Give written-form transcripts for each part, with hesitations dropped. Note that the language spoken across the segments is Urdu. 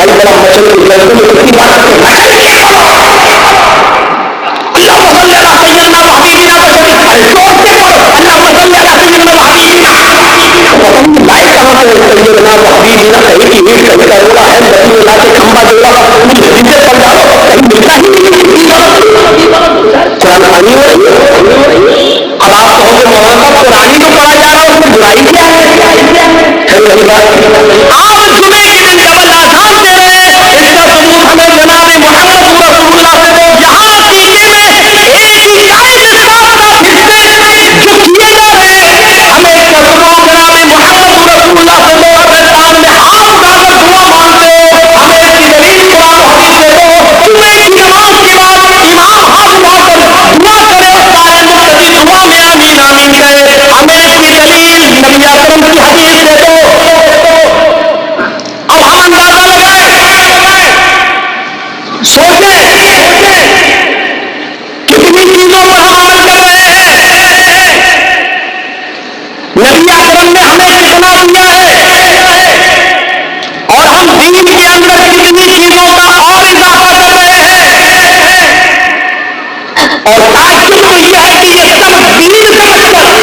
بھائی بڑا مچل کی بات اللہ صلی اللہ سیدنا وحبیبنا اللہ سیدنا وحبیبنا لائے کہاں سے سیدنا وحبیبنا کہیں کی ویٹ کہیں کا روڑا ہے رسول اللہ کے کھمبا جوڑا مجھے جنجر پر جاؤ کہیں ملتا ہی قرآن آنی ہو رہی ہے. اب آپ کہو گے مولانا صاحب قرآن تو پڑھا جا رہا ہے اس میں برائی کیا ہے؟ آپ جمعے کے دن جب اللہ آسان دے رہے ہیں اس کا ثبوت ہمیں جناب محمد رسول اللہ سے دو. یہاں سینے میں ایک ہی آیت صاف صاف حصے جو کیے جا رہے ہیں ہمیں اس کا ثبوت جناب محمد رسول اللہ سے دو. اگر کان میں ہاتھ اٹھا کر دعا مانگتے ہو ہمیں اس کی دلیل قرآن و حدیث سے دو. جمعے کی نماز کے بعد امام ہاتھ اٹھا کر دعا کرے سارے مقتدی دعا میں آمین آمین کہے ہمیں اس کی دلیل نبی اکرم کی حدیث سے دو. اب ہم اندازہ لگائیں سوچیں کتنی چیزوں پر ہم عمل کر رہے ہیں. نبی اکرم نے ہمیں کتنا دیا ہے اور ہم دین کے اندر کتنی چیزوں کا اور اضافہ کر رہے ہیں. اور تعجب تو یہ ہے کہ یہ سب دین سمجھ کر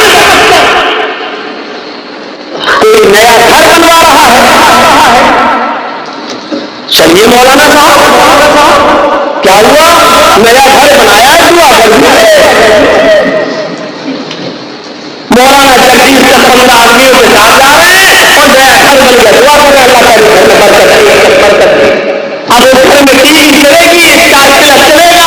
کوئی نیا گھر بنوا رہا ہے. چلیے مولانا صاحب کیا ہوا نیا گھر بنایا ہے دعا کرنا ہے. مولانا جگدیش کا 15 آدمیوں کے ساتھ جا رہے ہیں اور نیا گھر بن گیا. دعا کرے اللہ تعالی گھر میں برکت دے. اب اس گھر میں ٹی وی چلے گی کارپیٹ چلے گا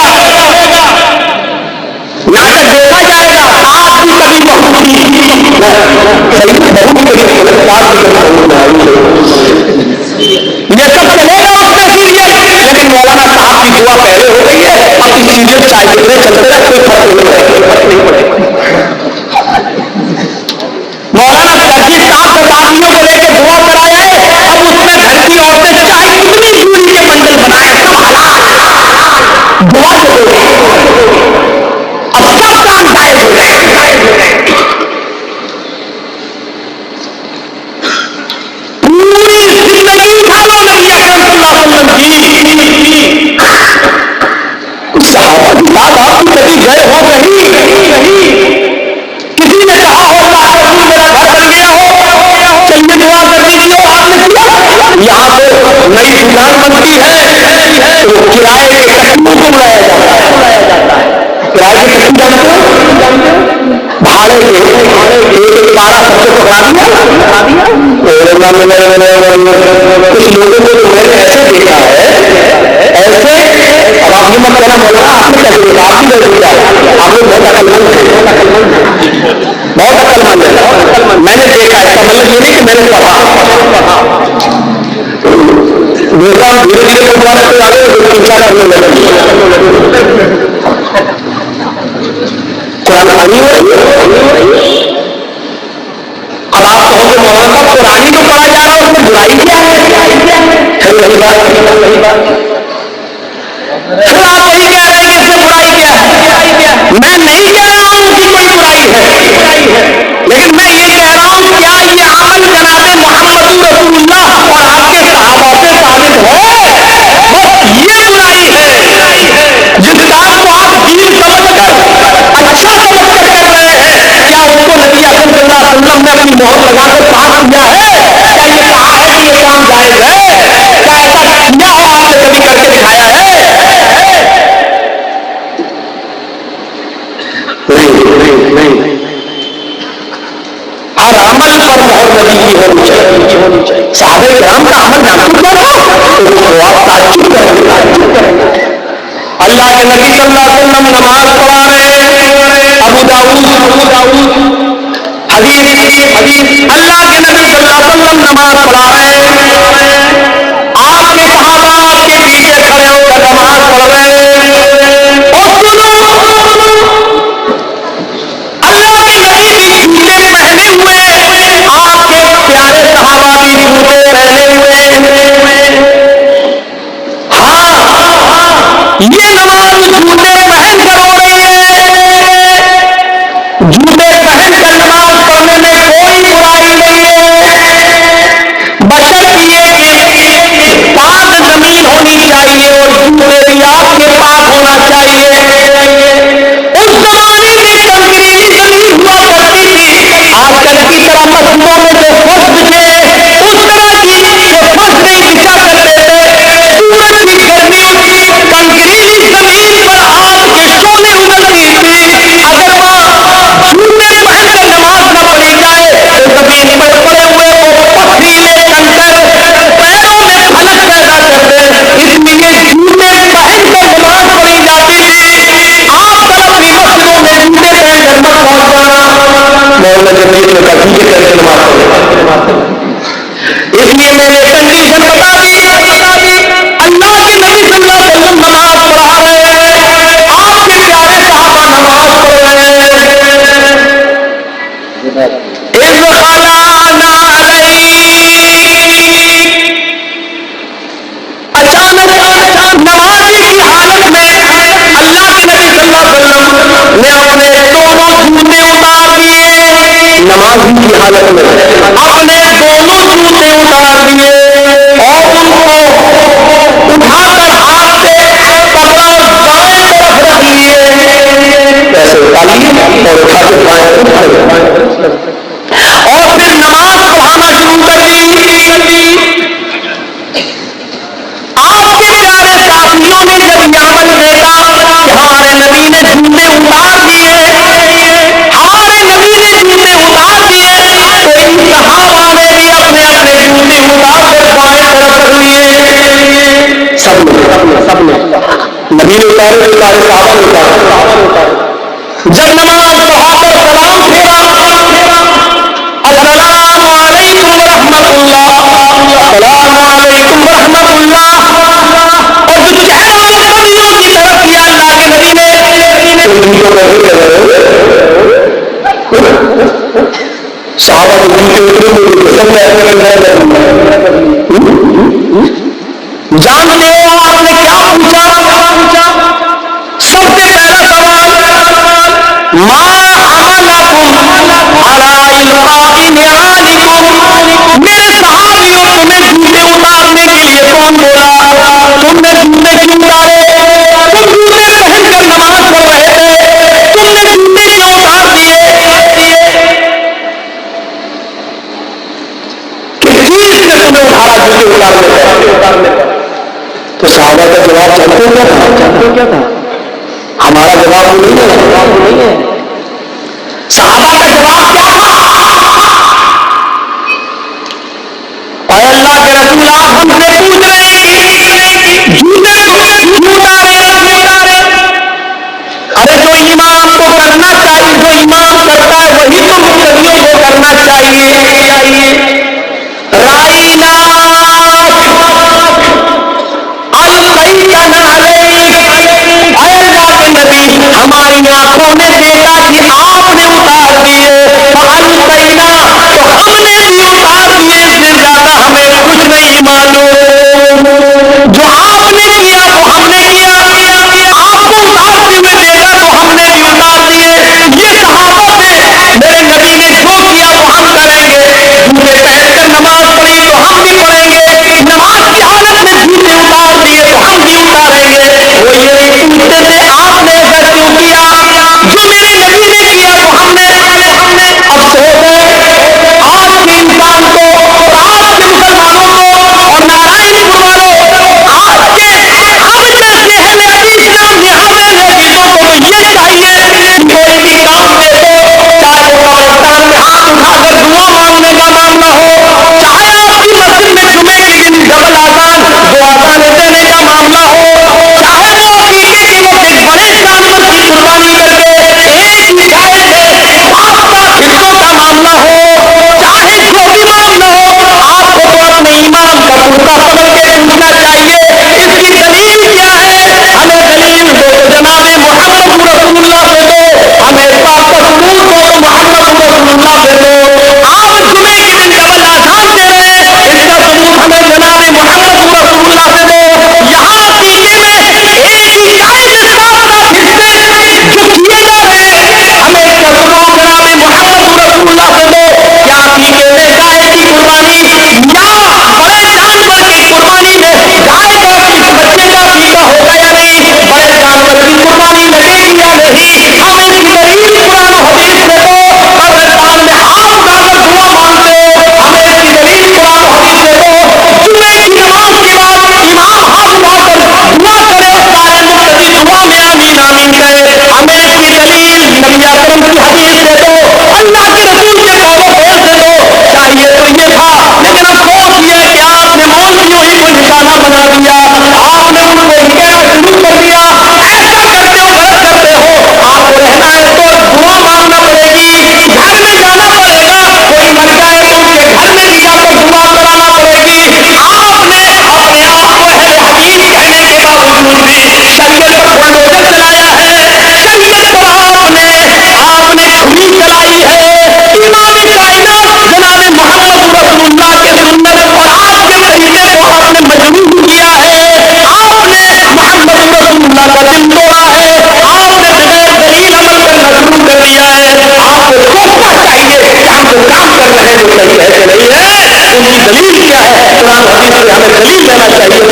ناٹک دیکھا جائے گا آپ کی کبھی بہت یہ سب چلے گا اس میں سیریل. لیکن مولانا صاحب کی دعا پہلے ہو گئی ہے اب اس سیریل چاہے کتنے چلتے رہے کوئی فرق نہیں پڑے. مولانا جگدیش صاحب کے ساتھیوں کو لے کے دعا کرایا ہے اب اس میں گھر کی عورتیں چاہے کتنی دوری کے منزل بنائے سب حلال دعا سے دو. اب سب کام جائز ہو جائے. پوری زندگی اٹھا لو نبی اکرم صلی اللہ علیہ وسلم کی صحابہ کی بات آپ کی کبھی گئے ہو کہیں کسی نے کہا ہو اللہ رسول میرا گھر بن گیا ہو چلیے دعا کر دیجیے آپ نے کیا. یہاں پہ نئی دکان بنتی ہے تو کرائے کے کسموں کو بلایا جاتا ہے. کرائے کے کسم جانتے ہو بھاڑے کے ایک پارا سب سے پکڑا دیا. کچھ لوگوں کو تو میں نے ایسے دیکھا ہے ایسے. اب آپ یہ مت کہنا مولانا آپ نے کیسے دیکھا آپ کی دیکھا آپ لوگ بہت عقل مند ہے بہت عقل مند ہے. میں نے دیکھا اس کا مطلب یہ نہیں کہ میں نے پڑھا دیکھا دھیرے دھیرے پڑھوانے سے آگے چنتا کرنے لگے. قرآن آنی ہو رہی ہے. اب آپ کہو گے مولانا صاحب قرآن تو پڑھا جا رہا ہے اس میں برائی کیا ہے؟ پھر وہی بات پھر آپ وہی کہہ رہے ہیں کہ اس میں برائی کیا ہے. میں نہیں کہہ رہا ہوں کہ کوئی برائی ہے لیکن میں یہ کہہ رہا ہوں کیا یہ عمل جناب محمد رسول اللہ اور آپ کے صحابہ سے ثابت ہے؟ بس یہ برائی ہے جس کام کو آپ دین سمجھ کر اچھا سمجھ کر کر رہے ہیں. کیا اس کو نبی اکرم صلی اللہ علیہ وسلم نے اپنی مہر لگا کر صاف کیا ہے؟ کیا یہ کہا ہے کہ یہ کام جائز ہے؟ کیا ایسا کیا ہو آپ نے کبھی کر کے دکھایا ہے؟ نہیں. ہر عمل پر مہر نبی کی ہونی چاہیے. صحابہ کرام کا عمل جانتے کیا تھا تو آپ تعجب کریں گے. اللہ کے نبی صلی اللہ علیہ وسلم نماز پڑھا رہے ہیں. ابو داؤد حدیث اللہ کے نبی صلی اللہ علیہ وسلم نماز پڑھا رہے ہیں. آپ کے صحابہ آپ کے پیچھے کھڑے ہو کر نماز پڑھ رہے ہیں. اور سنو اللہ کے نبی بھی جوتے پہنے ہوئے آپ کے پیارے صحابہ بھی جوتے پہنے ہوئے. ہاں یہ نماز جوتے پہن کر ہو رہی ہے. جوتے پہن کر نماز پڑھنے میں کوئی برائی نہیں ہے بشرط یہ کہ پاک تعظیم کی حالت میں اپنے دونوں جوتے اتار دیے اور ان کو اٹھا کر ہاتھ سے پکڑا اور بائیں طرف رکھ لیے، ایسے اٹھا لیے اور اٹھا کے بائیں طرف اور پھر نماز پڑھانا شروع کر دی۔ آپ کے پیارے ساتھیوں نے جب یہ عمل دیکھا کہ ہمارے نبی نے جوتے اتار دیے، ہمارے نبی نے جوتے اتار دیے، تو ان صحابہ نے بھی اپنے اپنے جوتے اتار کر بائیں طرف رکھ لیے۔ سب نے نبی نے اتارے، اتارے صحابہ نے اتارے۔ جب نماز پڑھا کر سلام پھیرا، السلام علیکم ورحمۃ اللہ، السلام علیکم ورحمۃ اللہ، اور جو چہرہ مقتدیوں کی طرف کیا اللہ کے نبی نے، صحابہ کو جوتے اترے سب نے جانتے ہو آپ نے کیا پوچھا؟ سب سے پہلا سوال، ما حملکم علی القاء نعالکم، میرے صحابیوں تمہیں جوتے اتارنے کے لیے کون بولا؟ تم نے جوتے کیوں اتارے؟ تم جوتے پہن کر نماز پڑھ رہے تھے، تم نے جوتے کیوں اتار دیے؟ کس چیز نے تمہیں اٹھایا جوتے اتارنے پر؟ تو صحابہ کا جواب جانتے کیا تھا؟ ہمارا جواب نہیں ہے، صحابہ کا جواب کیا تھا؟ اے اللہ کے رسول، آپ ہم سے پوچھ رہے ہیں جوتے تم نے کیوں اتارے؟ ارے جو ایمان کو کرنا چاہیے، جو ایمان کرتا ہے وہی تو مقتدیوں کو کرنا چاہیے۔ رائنا ہماری آنکھوں نے دیکھا کہ آپ نے اتار دیے، فَأَلْقَيْنَا، تو ہم نے بھی اتار دیے، اس سے زیادہ ہمیں کچھ نہیں معلوم۔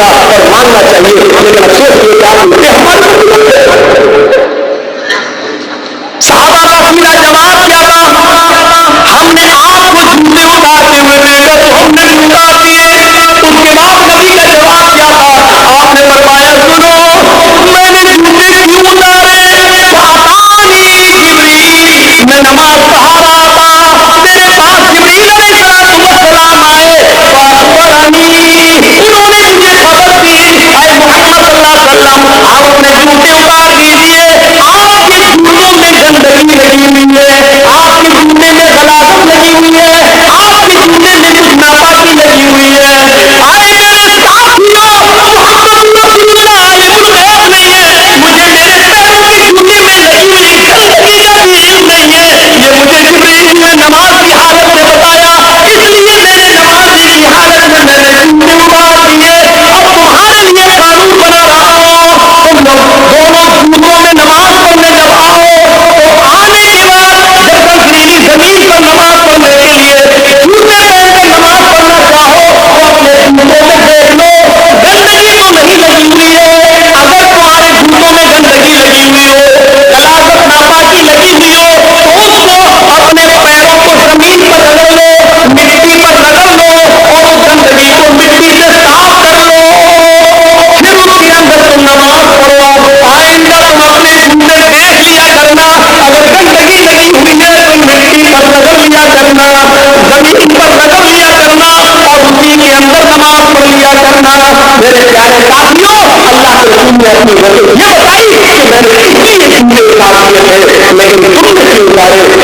تھا اور ماننا چاہیے، لیکن افسوس یہ کہ آپ نے ہمارے صحابہ کا پورا جواب کیا تھا؟ ہم نے آپ کو جوتے اتارتے ہوئے دیکھا تو ہم نے بھی اتار دیے۔ اس کے بعد نبی کا جواب کیا تھا؟ آپ نے فرمایا سنو، میں نے جوتے کیوں اتارے؟ میں نماز پڑھا رہا تھا، میرے پاس جبریل علیہ السلام آئے، انہوں نے مجھے خبر دی، اے محمد صلی اللہ علیہ وسلم آپ اپنے جوتے اتار دیجیے، آپ کے جوتوں میں گندگی لگی ہوئی ہے، آپ کے جوتے میں غلاظت لگی ہوئی ہے، آپ کے جوتے میں کچھ ناپاکی لگی ہوئی ہے۔ مجھے میرے پیروں کے جوتے میں لگی ہوئی گندگی کا بھی علم نہیں ہے، یہ مجھے جبریل نے نماز کی حالت میں بتایا، اس لیے میرے نماز کی حالت میں میں نے جوتے اتار دیے۔ اب تمہارے لیے قانون بنا رہا ہوں، تم لوگ دونوں جوتوں میں نماز پڑھنے جب آؤ تو آنے کے بعد جب پتھریلی زمین پر نماز پڑھنے کے لیے جوتے پہن کر نماز پڑھنا چاہو تو اپنے جوتوں میں دیکھ لو گندگی تو نہیں لگی ہوئی ہے۔ اگر تمہارے جوتوں میں گندگی لگی ہوئی ہو، غلاظت ناپاکی لگی ہوئی ہو تو اس کو اپنے پیروں کو زمین پر رگڑ لو، مٹی پر رگڑ لو اور اس گندگی کو مٹی سے صاف کر لو، پھر اس کے اندر تم نماز پڑھو۔ آئندہ تم اپنے جوتے دیکھ لیا کرنا، اگر گندگی لگی ہوئی ہے تو مٹی پر رگڑ لیا کرنا، زمین پر رگڑ لیا کرنا اور اسی کے اندر نماز پڑھ لیا کرنا۔ میرے پیارے ساتھیوں، اللہ کے رسول نے اپنی وجہ یہ بتائی کہ میں نے اس لیے جوتے اتار دیے تھے، لیکن تم نے کیوں اتارے؟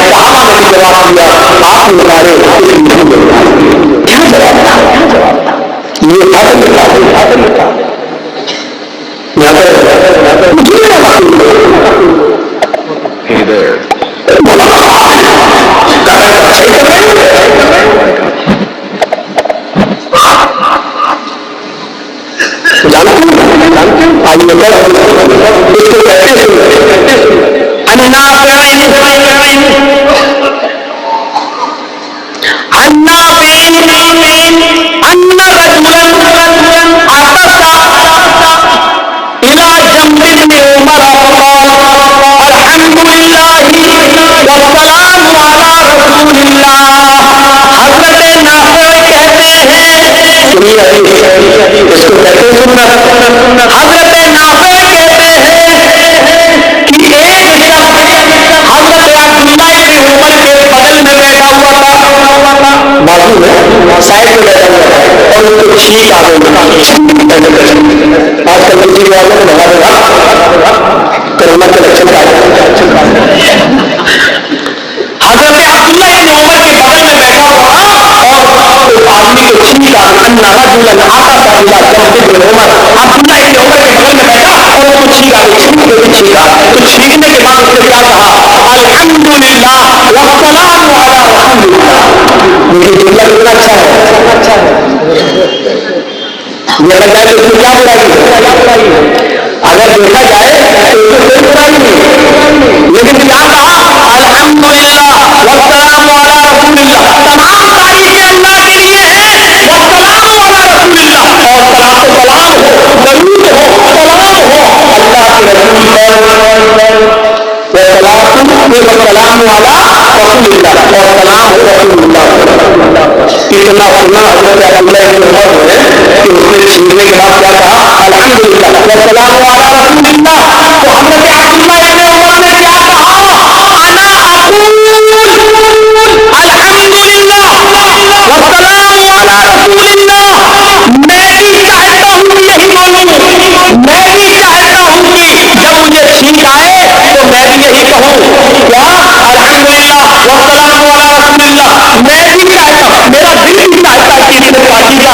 صحابہ نے بھی جواب دیا آپ نے اتارے اس لیے نہیں اتارے۔ کیا جواب تھا؟ یہ حاصل تھا اگر دیکھا جائے تو کوئی برائی نہیں، لیکن کیا کہا الحمدللہ والسلام علی رسول اللہ، تمام تعریفیں اللہ کے لیے ہیں، والسلام علی رسول اللہ، اور سلام ہو درود ہو سلام ہو اللہ کے رسول پر، والسلام علی رسول اللہ اور سلام ہو رسول اللہ۔ اتنا سننا حضرت عبداللہ بن عمر ہے کہ اس نے چھیننے کے بعد کیا کہا الحمدللہ والسلام علی رسول اللہ، تو حضرت عبداللہ بن عمر نے کیا کہا انا اقول الحمدللہ والسلام علی رسول اللہ، میں بھی چاہتا ہوں یہی بولوں، میں بھی چاہتا ہوں کہ جب مجھے چھینک آئے تو میں بھی یہی کہوں کیا الحمدللہ والسلام علی رسول اللہ، میں بھی چاہتا ہوں، میرا دل بھی چاہتا ہے کہ اس میں پاکیزہ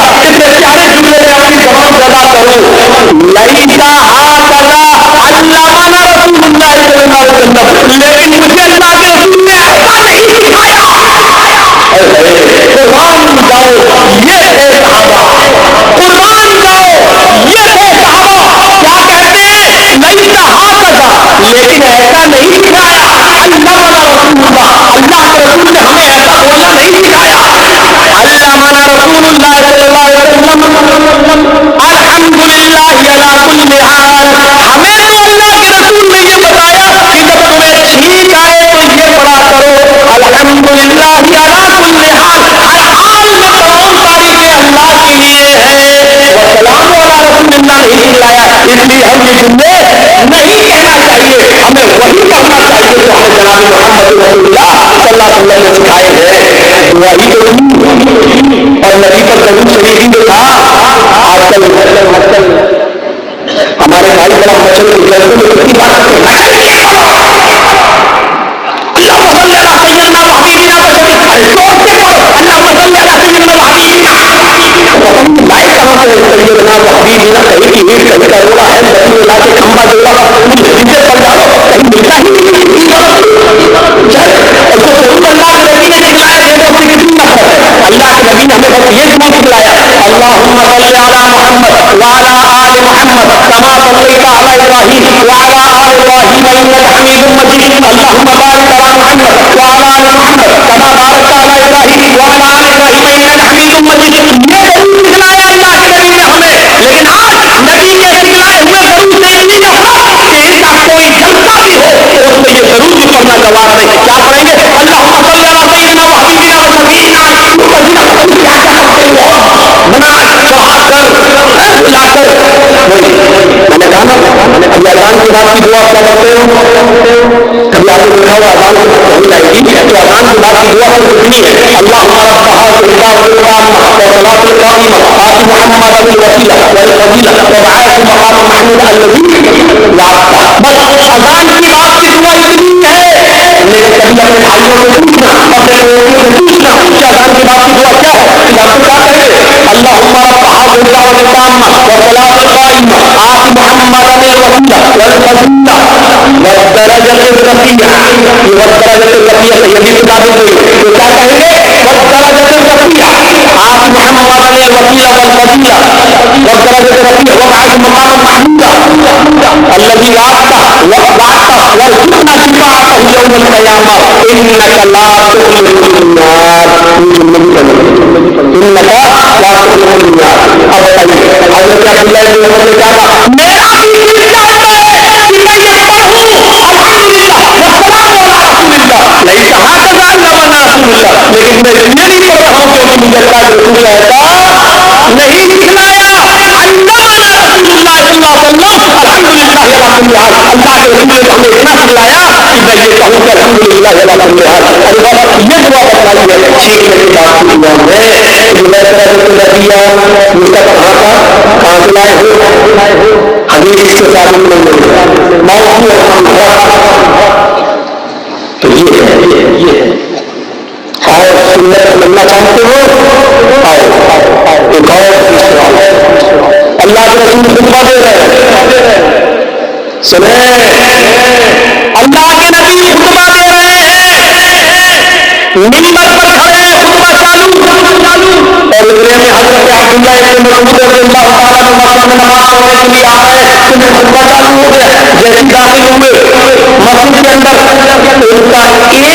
اس لیے ہم یہ جملے نہیں کہنا چاہیے، ہمیں وہی کرنا چاہیے جو ہمیں جناب محمد رسول اللہ صلی اللہ علیہ وسلم نے سکھائے ہیں۔ وہی تو اور نبی پر درود شریف ہی تھا۔ آج کل ہمارے بھائی بڑا مچھل کتنی بات کرتے ہیں، اللہ کے نبی نے ہمیں بس یہ دعا سکھلایا، اللہم صلی علی محمد وعلی آل محمد کما صلیت علی ابراہیم وعلی آل ابراہیم انک حمید مجید، اللہم بارک علی محمد وعلی آل محمد کما بارکت علی ابراہیم وعلی آل ابراہیم انک حمید مجید۔ یہ ضرور سکھلایا اللہ کے نبی نے ہمیں، لیکن آج نبی کے سکھلائے ہوئے ضرور سے اتنی نفرت کہ ان کا کوئی جلسہ بھی ہو تو اس میں یہ ضرور بھی پڑھنا جواب نہیں۔ کیا پڑھیں گے؟ اللہم صلی علی سیدنا و حبیبنا و شفیعنا بنا چڑھا کر لا کر۔ میں نے کہا نا ابھی اذان کے بعد کی دعا کیا کرتے ہو، کبھی آپ نے دیکھا ہوا اذان سے ہو جائے گی تو اذان کے بعد کی دعا تو کتنی ہے، اللہم رب هذه الدعوة التامة والصلاة القائمة آت محمدا الوسيلة والفضيلة وابعثه مقاما محمودا الذي وعدته۔ بس اذان کی بعد کی دعا اتنی ہے، لیکن کبھی اپنے بھائیوں کو پوچھنا، اپنے لوگوں کو پوچھنا کہ اذان کے بعد کی دعا کیا ہے، آپ کو کیا کہیں گے؟ اللہم رب هذه الدعوة التامة والصلاة القائمة آت محمدا الوسيلة والفضيلة والدرجة الرفيعة۔ یہ والدرجة الرفيعة سے یہ بھی کتابیں ہوئی تو کیا کہیں گے؟ والدرجة الرفيعة آت محمدا الوسيلة والفضيلة والدرجة الرفيعة وابعثه مقاما محمودا الذي وعدته وارزقنا شفاعته يوم القيامة إنك لا تخلف الميعاد۔ انك لا تخلف الميعاد۔ اب حضرت عبداللہ بن عمر نے کہا میرا بھی دل چاہتا ہے کہ میں یہ پڑھوں الحمدللہ والسلام علی رسول اللہ، نہیں کہا کذا اللہ رسول اللہ، لیکن میں یہ نہیں پڑھ رہا ہوں کیونکہ مجھے اللہ کے رسول اللہ نہیں سکھلایا، علمنا رسول اللہ صلی اللہ علیہ وسلم الحمدللہ علی کل حال۔ اللہ کے رسول نے ہمیں اتنا سکھلایا کہ میں یہ کہوں کہ الحمدللہ علی کل حال۔ ارے بابا یہ دعا بتلائی ہے سیکھنے کی بات کی دعا ہے کہ میں طرح سے نبیہ مجھے کہاں تھا، کہاں سے لائے ہو، حدیث کے ثابت نہیں ہے، موضوع تو یہ ہے اور سنت سمجھنا چاہتے ہو آؤ ایک اور اللہ کے رسول خطبہ دے رہے ہیں، سنیں اللہ کے نبی خطبہ دے رہے ہیں، منبر پر کھڑے خطبہ چالو اور اتنے میں حضرت عبداللہ ابن مسعود رضی اللہ تعالیٰ عنہ مسجد میں نماز پڑھنے کے لیے آ رہے ہیں، انہیں خطبہ چالو ہو گیا، جیسے داخل ہوئے مسجد کے اندر ان کا ایک پیر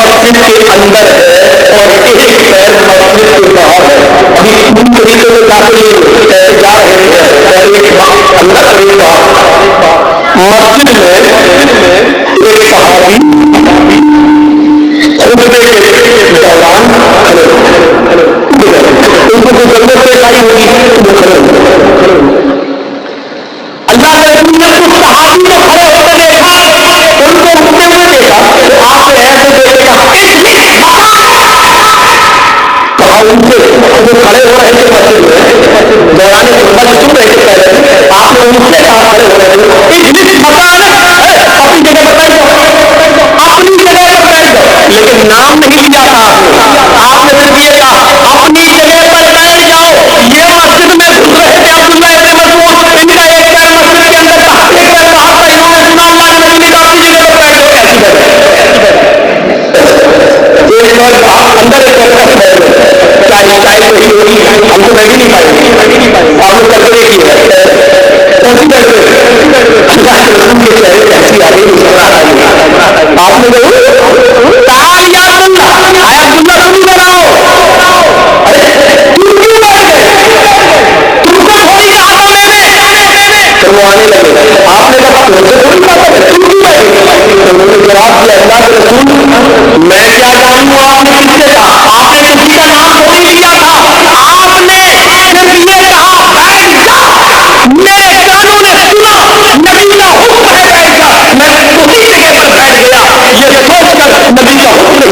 مسجد کے اندر ہے اور ایک پیر مسجد کے باہر ہے۔ ابھی ان طریقے سے داخل جا رہے ہیں، ایک اندر اور ایک باہر۔ مسجد میں ایک صحابی خطبے کے دوران کھڑے ان کو کوئی ضرورت پیش آئی ہوگی وہ کھڑے اللہ کے رسول نے اس صحابی کو کھڑے ہوتے دیکھا، ان کو اٹھتے ہوئے دیکھا، آپ نے ایسے دیکھے کہا ان سے وہ کھڑے ہو رہے تھے مسجد میں دوران خطبہ جو سن رہے تھے پہلے آپ نے ان سے کہا کھڑے ہو رہے تھے اپنی جگہ پر بیٹھ جاؤ، اپنی جگہ پر بیٹھ جاؤ، لیکن نام نہیں لیا تھا آپ نے صرف یہ کہا اپنی جگہ پر بیٹھ جاؤ۔ یہ مسجد میں گھس رہے تھے عبداللہ ابن مسعود، ان کا ایک پیر مسجد کے اندر تھا، ایک پیر باہر تھا، انہوں نے سنا اللہ کے نبی نے کہا اپنی جگہ پر بیٹھ جاؤ، ایسی جگہ ایک اور اندر ایک اور چائے وہی ہوگی، ہم تو بیٹھ ہی نہیں پائیں گے، آپ لوگ کر کے دیکھیے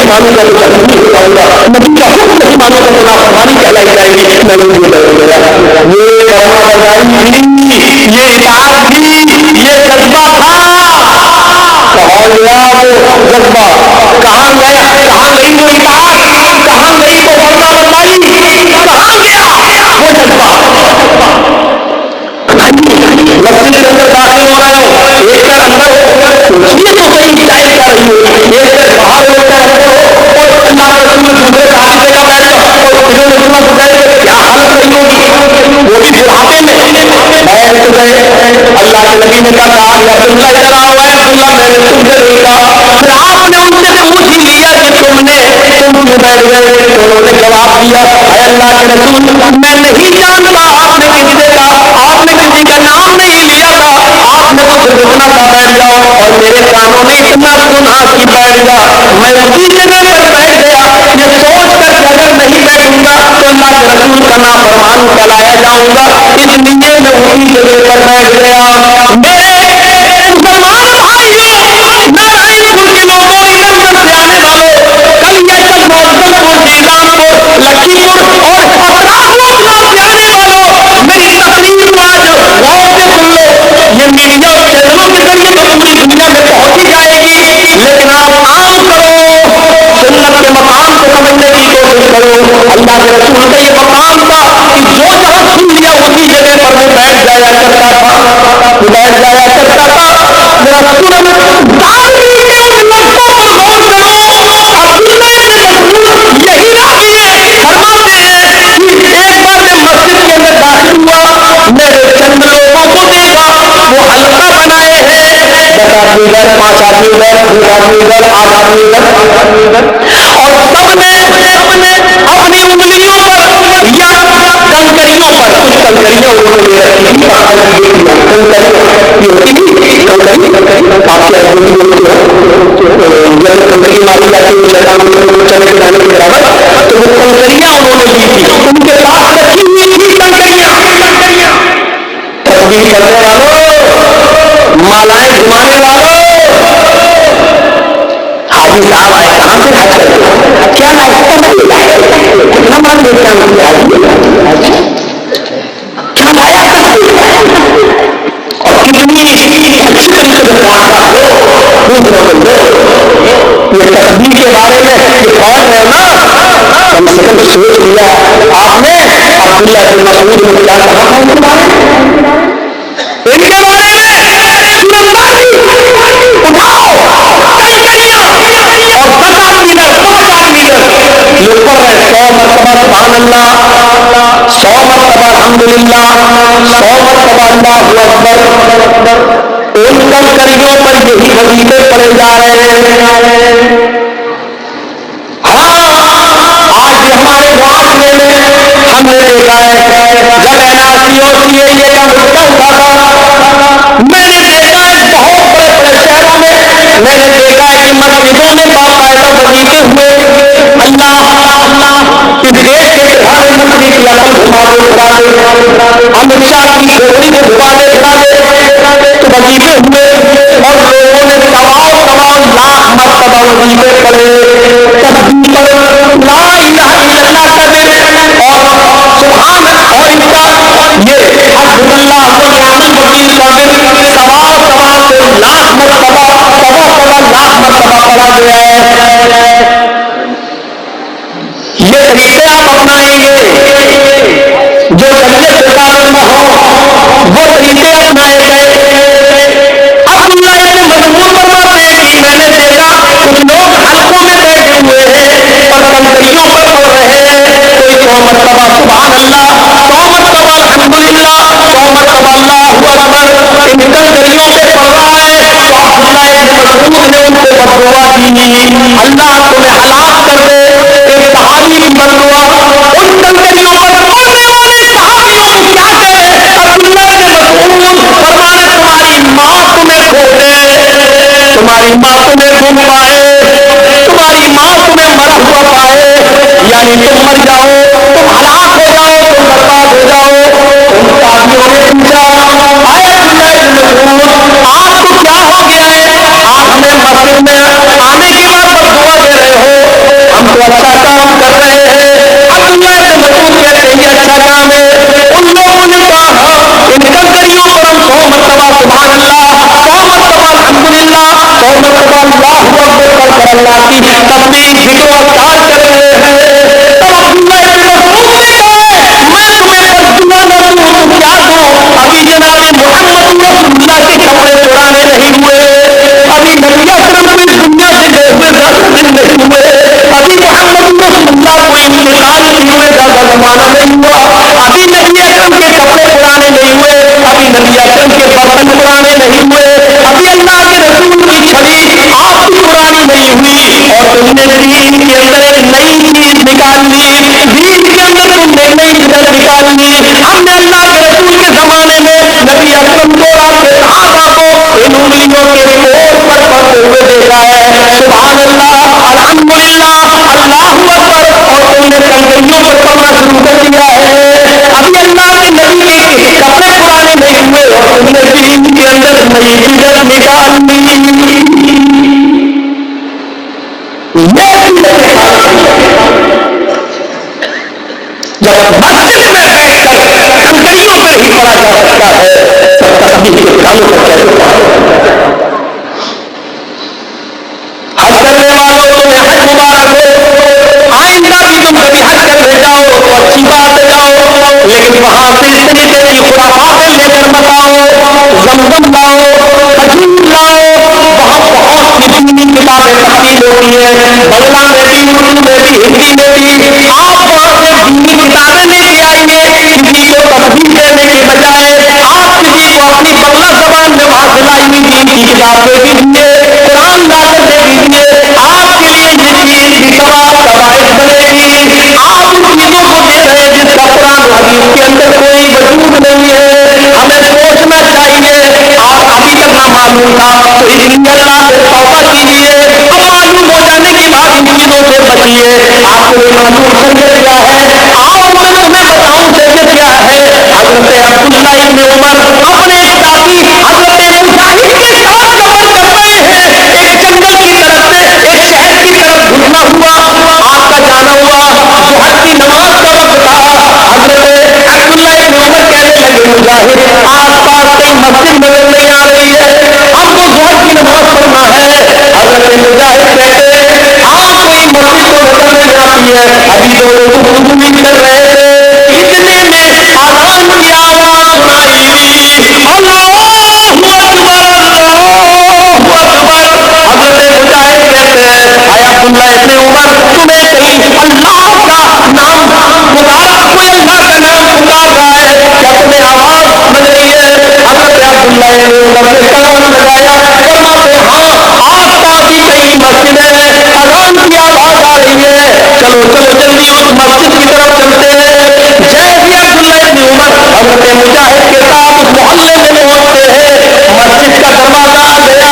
نہیں مانوں گا تو تکلیف اٹھاؤں گا, نبی کا حکم نہیں مانوں گا تو نافرمانی کہلائی جائے گی. میں نے یہ ڈر گیا, یہ فرمانبرداری تھی, یہ اطاعت تھی, یہ جذبہ تھا. کہاں گیا وہ جذبہ, کہاں گیا, کہاں گئی وہ اطاعت, کہاں گئی وہ فرمانبرداری, کہاں گیا وہ جذبہ. مسجد کے اندر داخل ہو رہے ہو, ایک پیر اندر ہو, یہ تو صحیح ٹائم کر رہی ہو, ایک پیر باہر ہو, اندر ہو, اور اللہ کے رسول دوسرے صحابہ کا بیٹھ کر اور انہوں نے سنا تو کہتے کیا حالت رہی ہوگی, وہ بھی بڑھاپے میں بیٹھ گئے. اللہ کے نبی نے کہا عبداللہ ادھر آؤ, عبداللہ میں نے تم سے نہیں کہا. پھر آپ نے ان سے پوچھ ہی لیا کہ تم کیوں بیٹھ گئے. انہوں نے جواب دیا, اے اللہ کے رسول میں نہیں جانتا آپ نے کس سے کہا, آپ نے کسی کا نام نہیں لیا تھا, آپ نے تو صرف اتنا کہا بیٹھ جاؤ, اور میرے کانوں نے اتنا سنا کہ بیٹھ جا. میں اسی جگہ پر بیٹھ گیا, یہ سوچ کر کہ اگر نہیں بیٹھوں گا تو اللہ کے رسول کا نافرمان کہلایا جاؤں گا, اس لیے میں اسی جگہ پر بیٹھ گیا. میرے مسلمان بھائیوں, نارائن پور کے لوگوں, ادھر سے آنے والوں, کل یہ تک موجود پور, جیلام پور, لکھی پور اور افراد سے آنے والوں, میری تقریر کو آج غور سے سن لو. یہ میڈیا اور چینلوں کے ذریعے تو پوری دنیا میں پہنچ ہی جائے گی, لیکن آپ عام کرو, سنت کے مقام کو سمجھنے کی کوشش کرو. اللہ کے رسول کا یہ مقام تھا کہ جو جہاں سن لیا اسی جگہ پر وہ بیٹھ جایا کرتا تھا, بیٹھ جایا کرتا تھا. میرا سنت داخلی کے ان لفظوں کو غور کرو. عبداللہ ابن مسعود یہی راوی ہے, فرماتے ہیں کہ ایک بار میں مسجد کے اندر داخل ہوا, میرے چند لوگوں کو دیکھا, وہ حلقہ بنائے ہیں, 10 آدمی ادھر, 5 آدمی ادھر, 2 آدمی ادھر, 8 آدمی ادھر, اور سب نے اپنی انگلیوں پر یا کنکریوں پر, کچھ کنکریاں انہوں نے لے رکھی تھی, آپ کنکری ماری جاتی ہے چنے کے دانے کے برابر, تو وہ کنکریاں انہوں نے لی تھی, ان کے پاس رکھی ہوئی تھی کنکریاں. تصویر کرنے والوں, مالائیں گھمانے والوں, حاجی صاحب آئے کہاں سے حج کرتے, کیا راستہ نہیں لایا, کتنا مان دیتا ہوں کیا لایا, اور کتنی اچھی طریقے سے معاملہ ہو. یہ تصویر کے بارے میں اور ہے نا, کم سے کم سوچ لیا آپ نے عبداللہ بن مسعود نے کیا کہا تھا ان کے بارے میں, ان کے بارے میں سننداری اٹھاؤ کنکریاں اور 10 آدمی ادھر, 5 آدمی ادھر, یہ پڑھ رہے 100 مرتبہ سبحان اللہ, 100 مرتبہ الحمدللہ, 100 مرتبہ اللہ اکبر. ان کنکریوں پر یہی وظیفے پڑے جا رہے ہیں. آج ہمارے معاشرے میں ہم نے دیکھا ہے, جب NRC ہوتی ہے یہ کام ہوتا تھا, میں نے دیکھا ہے بہت بڑے بڑے شہروں میں, میں نے دیکھا ہے کہ مسجدوں میں باقاعدہ وظیفے ہوئے. اللہ اس دیش کے ادارے منتری کی عقل گھما دے, امت شاہ کی چھوٹی کو گھما دے, تو وظیفے ہوئے اور لوگوں نے سوا لاکھ مرتبہ وظیفے پڑھے, تسبیح پڑھے, لا الہ الا اللہ کہتے, اور سبحان, اور ان کا یہ حسب اللہ ونعم الوکیل پڑھے, سوا لاکھ مرتبہ, سوا لاکھ مرتبہ پڑھا گیا ہے. یہ طریقے آپ اپنائیں گے جو شریعت کے قابل نہ ہو, وہ طریقے اپنائے گئے. عبداللہ ابن مسعود فرماتے ہیں کہ میں نے دیکھا کچھ لوگ حلقوں میں بیٹھے ہوئے ہیں اور کنکریوں پر پڑھ رہے ہیں, کوئی 100 مرتبہ سبحان اللہ, 100 مرتبہ الحمدللہ, 100 مرتبہ اللہ اکبر, ان کنکریوں پہ پڑھ رہا ہے. تو عبداللہ ابن مسعود نے ان کو بددعا دی, اللہ تمہیں ہلاک کر دے. ایک صحابی کی بددعا, ان کنکریوں پر پڑھنے والے صحابیوں کو کیا کہے, عبداللہ ابن مسعود فرمانے تمہاری ماں تمہیں کھو دے, تمہاری ماں تمہیں گم پائے, تمہاری ماں تمہیں مرا ہوا پائے, یعنی تم مر جاؤ, تم ہلاک ہو جاؤ, تم برباد ہو جاؤ. ان صحابیوں نے پوچھا, اے عبداللہ ابن مسعود آپ کو کیا ہو گیا ہے, آپ ہمیں مسجد میں آنے کے بعد بددعا دے رہے ہو, چلاتی تب بھی ذکر و اذکار کر رہے ہیں. تب عبداللہ ابن مسعود نے کہا میں تمہیں بس دعا نہ دوں تو کیا دوں؟ ابھی جناب محمد رسول اللہ کے کپڑے پرانے نہیں ہوئے, ابھی نبی اکرم کو اس دنیا سے گئے ہوئے 10 دن نہیں ہوئے, ابھی محمد رسول اللہ کو انتقال کیے ہوئے زیادہ زمانہ نہیں ہوا, ابھی نبی اکرم کے کپڑے پرانے نہیں ہوئے, ابھی نبی اکرم کے برتن پرانے نہیں ہوئے, ابھی اللہ کے رسول کی چھڑی آپ کی پرانی نہیں ہوئی, اور تم نے دین کے اندر ایک نئی چیز نکال لی, دین کے اندر تم نے نئی چیز نکال لی. ہم نے اللہ کے رسول کے زمانے میں نبی اکرم کو آپ کے صحابہ کو ان انگلیوں کے رپورٹ پر پڑھتے ہوئے دیکھا ہے, سبحان اللہ, الحمدللہ, اللہ اکبر, اور تم نے کنگریوں پر پڑھنا شروع کر دیا ہے. ابھی اللہ کے نبی کے کپڑے پرانے نہیں ہوئے اور تم نے دین کے اندر نئی چیز نکال لی. جب مسجد میں بیٹھ کر کنکریوں پر ہی پڑا جا سکتا ہے تب تسبیح کے کانوں پر کیسے پڑا؟ حج کرنے والوں تمہیں حج مبارک ہو, آئندہ بھی تم کبھی حج کرنے جاؤ تو اچھی بات جاؤ, لیکن وہاں سے اس طریقے کی خرافاتیں لے کر مت آؤ. زمزم لاؤ, کھجور لاؤ, وہاں بہت سی دینی کتابیں تحقیق ہوتی ہیں, بنگلہ میں بھی, اردو میں بھی, ہندی میں بھی. آپ وہاں سے دینی کتابیں لے کے آئیے, کسی کو تفصیل دینے کے بجائے آپ کسی کو اپنی بنگلہ زبان میں وہاں سے لائی ہوئی دین کی کتاب دے دیجیے, قرآن لا کر دے دیجیے. آپ کے لیے یہ چیز بھی ثواب کا باعث بنے گی. آپ ان چیزوں کو دے رہے ہیں جس کا قرآن حدیث کے اندر کوئی وجود نہیں ہے. ہمیں سوچنا چاہیے, آپ ابھی تک نہ معلوم تھا تو اس لیے اللہ سے توبہ کیجیے, اب معلوم ہو جانے کے بعد ان چیزوں سے بچیے. آپ کو معلوم سنگت کیا ہے, آؤ میں تمہیں بتاؤں سنگت کیا ہے. حضرت عبداللہ ابن عمر اپنے ساتھی حضرت مجاہد کے ساتھ سفر کر رہے ہیں, ایک جنگل کی طرف سے ایک شہر کی طرف گھسنا ہوا, آگ کا جانا ہوا, ظہر کی نماز کا وقت تھا. حضرت عبداللہ ابن عمر کہنے لگے مجاہد آس پاس کئی مسجد نظر نہیں آ رہی ہے, ہم کو ظہر کی نماز پڑھنا ہے. حضرت مجاہد کہتے ہاں کوئی مسجد تو نظر نہیں آتی ہے, ابھی تو لوگ گفتگو بھی کر رہے تھے, اتنے میں اذان کی آواز سنائی, اللہ اکبر, اللہ اکبر. حضرت مجاہد کہتے ہیں اے عبداللہ ابن عمر تمہیں کہیں اللہ کا نام پکارا, کوئی اللہ کا نام پکار رہا ہے کیا تمہیں آواز سمجھ رہی ہے؟ حضرت عبداللہ ابن عمر نے کلام لگایا, فرماتے ہاں آس پاس ہی کئی مسجد ہے, اذان کی آواز آ رہی ہے, چلو چلو جلدی اس مسجد کی طرف چلتے ہیں. جیسے عبداللہ ابن عمر حضرت مجاہد کے ساتھ اس محلے میں پہنچتے ہیں, مسجد کا دروازہ آ گیا.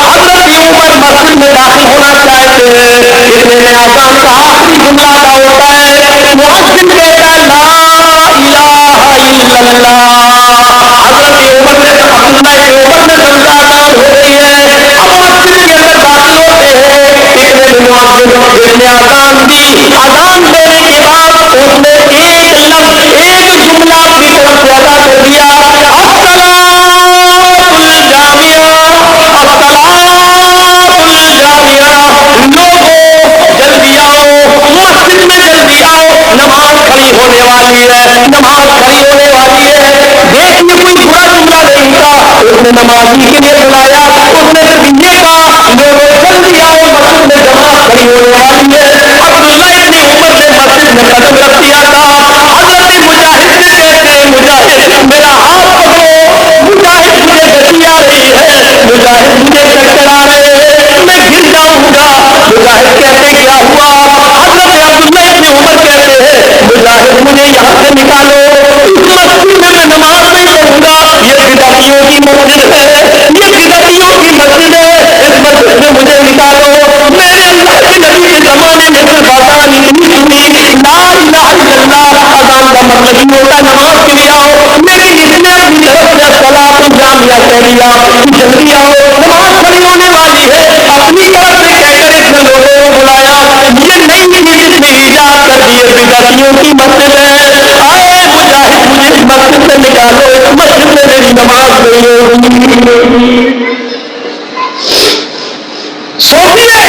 حضرت عمر مسجد میں داخل ہونا چاہتے ہیں, اتنے میں اذان کا آخری جملہ ادا ہوتا ہے, مؤذن کہتا ہے لا الہ الا اللہ. حضرت عمر نے عبداللہ ابن عمر نے سمجھا اذان ہو گئی ہے, اب مسجد کے اندر داخل ہوتے ہیں. اتنے میں مؤذن جس نے اذان دی, اذان دینے کے بعد اس نے ایک لفظ, ایک جملہ اپنی طرف سے ادا کر دیا, الصلاۃ الجامیہ, الصلاۃ الجامیہ. لوگوں جلدی آؤ, مسجد میں جلدی آؤ, نماز کھڑی ہونے والی ہے, نماز کھڑی ہونے والی ہے. دیکھیے کوئی برا جملہ نہیں تھا, اس نے نمازی کے لیے بلایا, اس نے صرف یہ کہا لوگوں جلدی آؤ, مسجد میں نماز کھڑی ہونے والی ہے. عبداللہ ابن عمر نے مسجد میں قدم رکھ دیا تھا. حضرت مجاہد سے کہتے ہیں مجاہد میرا ہاتھ پکڑو, مجاہد مجھے گسی آ رہی ہے, مجاہد مجھے چکر آ رہے ہیں, میں گر جاؤں گا. مجاہد کہتے کیا ہوا؟ حضرت عبداللہ ابن عمر کہتے ہیں مجاہد مجھے یہاں سے نکالو, اس مسجد میں میں نماز نہیں پڑھوں گا, یہ بدعتیوں کی مسجد ہے, یہ بدعتیوں کی مسجد ہے, اس مسجد میں مجھے نکالو. میں نے اللہ کے نبی کے زمانے میں صرف اذان اتنی سنی, لا الہ الا اللہ. اذان کا مطلب ہی ہوتا نماز کے لیے آؤ, لیکن اس نے اپنی طرف سے الصلاۃ الجامیہ کہہ دیا, جلدی آؤ, نماز کھڑی ہونے والی ہے. اپنی طرف سے کہہ کر اس نے لوگوں کو بلایا, یہ نئی چیز اس نے ایجاد کر دی ہے, بدعتیوں کی مسجد ہے. آئے مجاہد مجھے اس مسجد سے نکالو, اس مسجد میں میری نماز نہیں ہوگی. سوچیے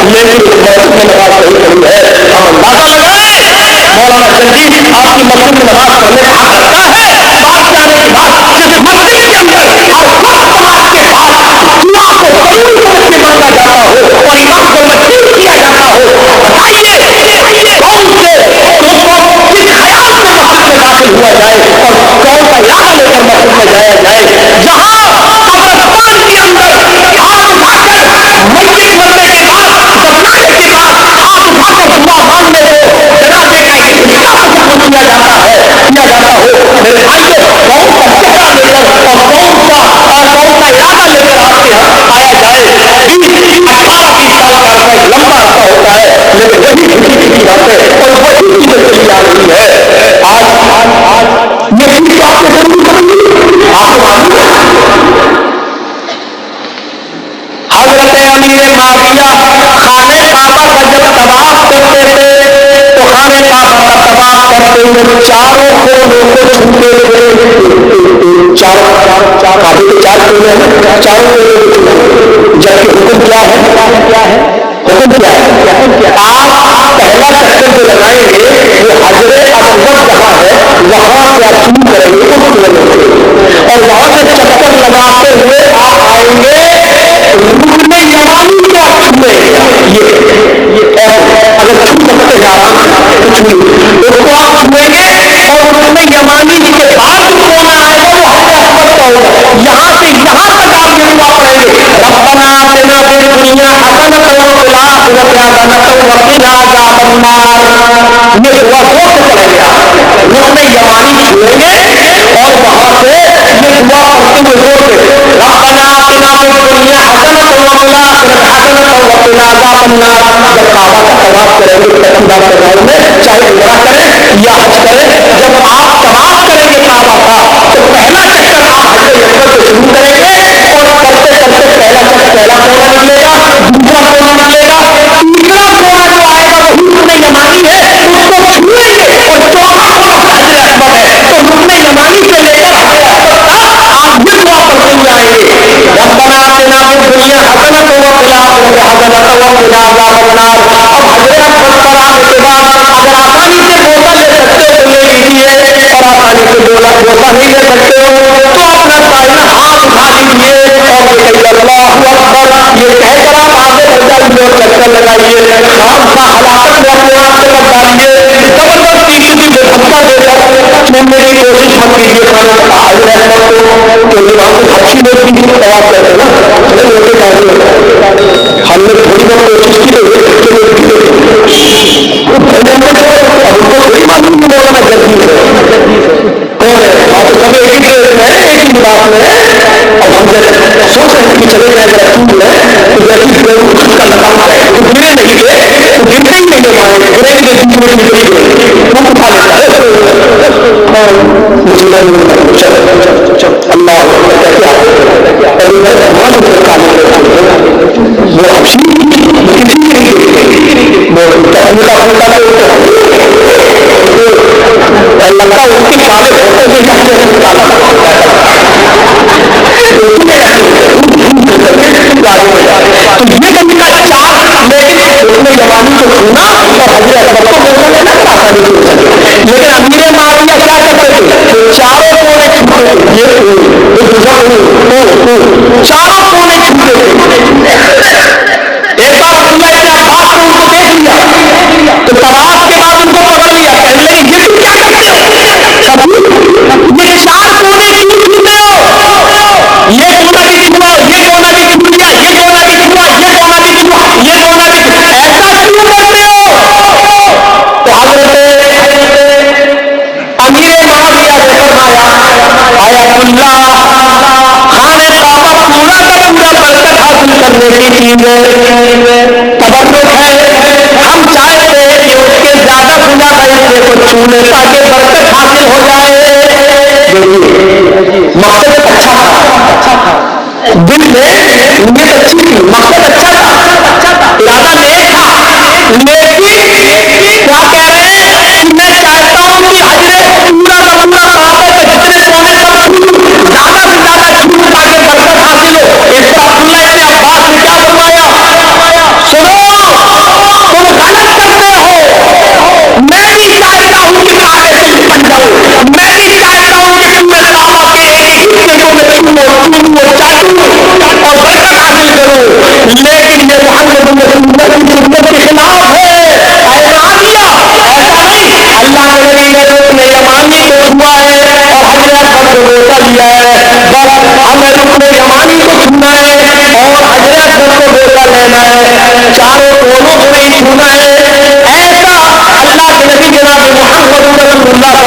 لیکن اس مسجد میں نماز صحیح پڑھی ہے. ہم اندازہ لگائیں مولانا جنگی آپ کی مسجد میں نماز پڑھنے کا حق رکھتا ہے. بات جانے کے بعد جس مسجد کے اندر ہر وقت نماز کے بعد دعا کو ضروری طور سے مانگا جاتا ہو اور امام کو تقریر کیا جاتا ہو, بتائیے کون سے کس خیال سے مسجد میں داخل ہوا جائے اور کون کا ارادہ لے کر مسجد میں جایا جائے جہاں قبرستان کے اندر ہاتھ اٹھا کر میت مرنے کے بعد دفنانے کے بعد ہاتھ اٹھا کر دعا مانگنے کو جنازے کا احترام حکم کیا جاتا ہو. میرے بھائیوں کون کا چہرہ لے کر اور کون کا ارادہ لے کر آپ کے یہاں آیا جائے. 18 سال کا عرصہ ایک لمبا عرصہ ہوتا ہے لیکن وہی چھوٹی چھوٹی باتیں اور وہی چیزیں چلی آ رہی ہے. آج یہ چیز آپ کو ضرور کرنی آپ کو معلوم ہے حضرت امیر معاویہ خانے کعبہ کا جب طواف کرتے تھے تو خانے کعبہ کا طواف کرتے ہوئے چاروں کونوں کو چھوتے تھے. چاروں کعبے کے 4 کونے ہیں, چاروں کونوں کو چھوتے. جبکہ حکم کیا ہے, حکم کیا ہے, آپ پہلا چکر جو لگائیں گے وہ حجر اسود جہاں ہے وہاں سے آپ شروع کریں گے اس کونے سے اور وہاں سے چکر لگاتے ہوئے آپ آئیں گے رکن یمانی کو آپ چھوئیں گے. یہ اگر چھو سکتے ہیں آپ تو چھوئیں اس کو آپ چھوئیں گے اور رکن یمانی کے بعد جو کونا آئے گا وہ حجر اسود کا ہوگا. یہاں سے یہاں تک آپ یہ دعا پڑھیں گے ربنا آتنا فی الدنیا حسنۃ وفی الآخرۃ حسنۃ وقنا عذاب النار. یہ دعا زور سے پڑھیں گے آپ رکن یمانی چھوئیں گے اور وہاں سے یہ دعا پڑھتے ہوئے زور سے ربنا آتنا فی الدنیا حسنۃ وفی الآخرۃ حسنۃ وقنا عذاب النار. جب کعبہ کا طواف کریں گے تقریبا کرنے میں چاہے عمرہ کریں یا حج کریں, جب آپ طواف کریں گے کعبہ کا تو پہلا چکر آپ حجر اسود سے شروع کریں گے اور کرتے کرتے پہلا کونا نکلے گا, دوسرا کونا نکلے گا, تیسرا کونا جو آئے گا وہی رکن یمانی ہے اس کو چھوئیں گے اور چوتھا کونا حجر اسود ہے تو رکن یمانی سے لے کر حجر اسود تک آپ یہ دعا پڑھتے ہوئے آئیں گے ربنا آتنا فی الدنیا حسنۃ وفی الآخرۃ حسنۃ وقنا عذاب النار. اب حجر اسود پر آنے کے بعد اگر آسانی سے بوسہ لے سکتے ہو تو لے لیجیے اور آسانی سے بوسہ نہیں لے سکتے ہو تو اپنا دائنا ہاتھ اٹھا لیجیے اور اللہ اکبر یہ کہہ کر آپ آگے بڑھ جائیے اور چکر لگائیے. خام کا ہلاکت میں اپنے آپ سے مت ڈالیے, زبردستی کسی کو دھکا دے کر چھوڑنے کی کوشش مت کیجیے. حضر اسود کو کیونکہ وہاں سے حبشی لوگ بھی طواف کرتے نا ہم نے تھوڑی بہت کوشش کی تو ان کو تھوڑی معلوم نہیں ہوگا میں جلدی سے کون ہے آپ سب ایک ہی ڈریس میں ایک ہی لباس میں اور ہم جب سوچ رہے کہ چلے جائیں اگر چھوٹ لیں تو جیسی اس کا لگام ہے تو گرے نہیں گئے تو گرتے ہی نہیں مانیں گے گرے گئے دوسرے میں گری گئے وہ اٹھا لیتا ہے مجھے اللہ وہ حبشی کسی نہیں لگتا اس کے سارے ہوتے ہیں تو یہ کبھی کا 4 لیکن رکن یمانی کو چھونا اور حجر اسود کو بوسہ لینا آسانی سے ہو سکے. لیکن امیر معاویہ کیا کرتے تھے چاروں کونے چھوٹے تھے, یہ چاروں کونے چھوٹے تھے. ایک بار عبداللہ ابن عباس نے ان کو دیکھ لیا تو طواف کے بعد ان کو پکڑ لیا, کہنے لگے یہ تم کیا کرتے ہو, یہ 4 کونے کیوں چھوٹے ہو, یہ کونا بھی چھوا, یہ کونا بھی چھو لیا, یہ کونا بھی چھوا, یہ کونا بھی چھوا, یہ کونا بھی چھوا, ایسا کیوں کرتے ہو. تو حضرت امیر معاویہ نے فرمایا اے عبداللہ خانے کعبہ پورا کا پورا برکت حاصل کرنے کی چیز ہے, تبرک ہے. ہم چاہتے ہیں کہ اس کے زیادہ سے زیادہ حصے کو چھونے تاکہ برکت حاصل ہو جائے. مقصد اچھا تھا, دل میں نیت اچھی تھی, مقصد اچھا تھا, ارادہ نیک تھا, لیکن کیا کہہ رہے ہیں کہ میں چاہتا ہوں کہ حجر پورا کا پورا کعبہ کا جتنے کونے سب چھوڑوں, زیادہ سے زیادہ چھوڑوں تاکہ برکت حاصل ہو. اس پر عبداللہ ابن عباس نے کیا فرمایا, سنو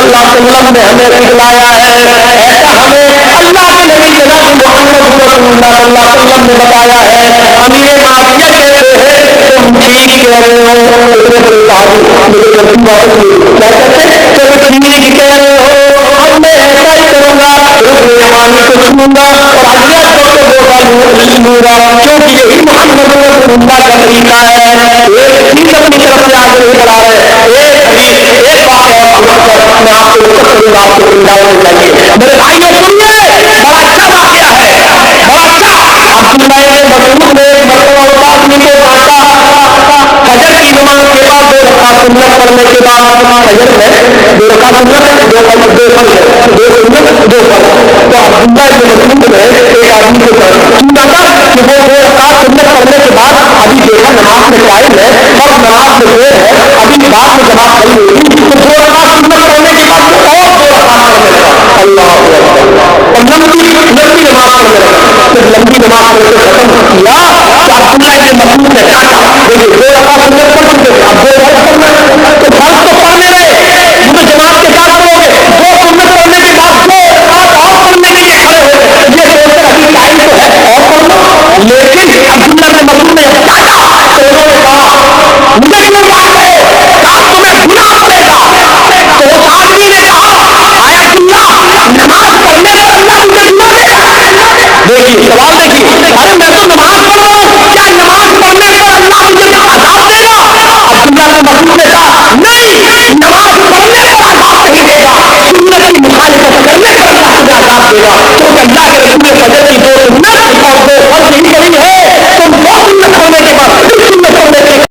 اللہ علیہ وسلم نے ہمیں سکھلایا ہے، ایسا ہمیں اللہ کے نبی جناب محمد رسول اللہ صلی اللہ علیہ وسلم نے بتایا ہے۔ امیر معاویہ کہتے ہیں تم ٹھیک کہہ رہے ہو، کیا کہتے ٹھیک کہہ رہے ہو، اب میں ایسا ہی کروں گا، رکن یمانی کو چھوں گا اور حجر کو لوں گا، کیونکہ یہی محمد رسول اللہ کا طریقہ ہے۔ ایک چیز اپنی طرف سے آگے نہیں بڑھا رہے، ایک حدیث ایک بات اور میں آپ کو کروں گا، آپ کو سمجھانا چاہیے۔ میرے بھائیوں سنیے، بڑا اچھا واقعہ ہے، بڑا اچھا۔ عبداللہ بن مسعود نے ایک مرتبہ آدمی کو مارا، فجر کی نماز کے بعد 2 رکعت سنت پڑھنے کے بعد، فجر میں 2 رکعت سنت، 2 فرض، 2 سنت، 2 فرض۔ تو عبداللہ بن مسعود نے ایک آدمی کو پوچھا تھا کہ وہ 2 رکعت سنت پڑھنے کے بعد ابھی دیکھا نماز میں ٹائم ہے، فرض نماز میں دیر ہے، ابھی بعد میں جماعت کھڑی ہوگی، تو 2 رکعت سنت پڑھنے کے بعد اور 2 رکعت پڑھنے لگا۔ اللہ اکبر، اور لمبی نماز پڑھنے لگا۔ جب لمبی نماز پڑھ کے ختم کیا